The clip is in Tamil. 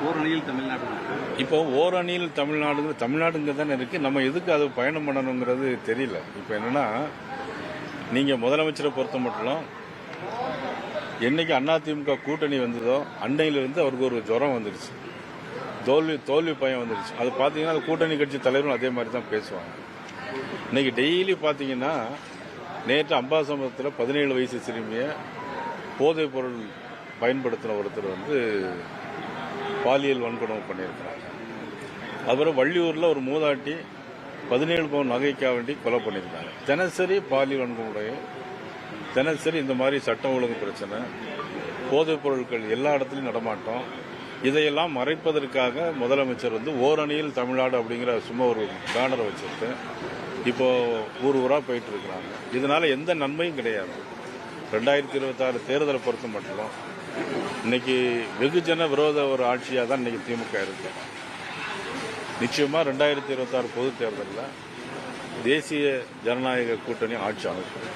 ஓரணியில் தமிழ்நாடு இப்போ ஓரணியில் தமிழ்நாடுங்க தானே இருக்குது. நம்ம எதுக்கு அது பயணம் பண்ணணுங்கிறது தெரியல. இப்போ என்னென்னா, நீங்கள் முதலமைச்சரை பொறுத்த மட்டும் என்னைக்கு அதிமுக கூட்டணி வந்ததோ அன்னையிலிருந்து அவருக்கு ஒரு ஜுரம் வந்துடுச்சு, தோல்வி பயம் வந்துடுச்சு. அது பார்த்தீங்கன்னா அது கூட்டணி கட்சி தலைவரும் அதே மாதிரி தான் பேசுவாங்க. இன்னைக்கு டெய்லி பார்த்தீங்கன்னா, நேற்று அம்பாசமுத்திரத்தில் 17 வயசு சிறுமியை போதைப் பொருள் பயன்படுத்தின ஒருத்தர் பாலியல் வன்கொடுமை பண்ணியிருக்கிறாங்க. அதுபோல் வள்ளியூரில் ஒரு மூதாட்டி 17 பவுன் நகைக்காக வேண்டி கொலை பண்ணியிருக்காங்க. தினசரி பாலியல் வன்கொடுமை, தினசரி இந்த மாதிரி சட்டம் ஒழுங்கு பிரச்சனை, போதைப் பொருட்கள் எல்லா இடத்துலையும் நடமாட்டம். இதையெல்லாம் மறைப்பதற்காக முதலமைச்சர் ஓரணியில் தமிழ்நாடு அப்படிங்கிற சும்மா ஒரு பேனரை வச்சுட்டு இப்போ ஊராக போயிட்டு இருக்கிறாங்க. இதனால எந்த நன்மையும் கிடையாது. 2026 தேர்தலை பொறுத்த மட்டும் இன்னைக்கு வெகுஜன விரோத ஒரு ஆட்சியாக தான் இன்னைக்கு திமுக இருக்கு. நிச்சயமா 2026 பொது தேர்தலில் தேசிய ஜனநாயக கூட்டணி ஆட்சி அமைக்கும்.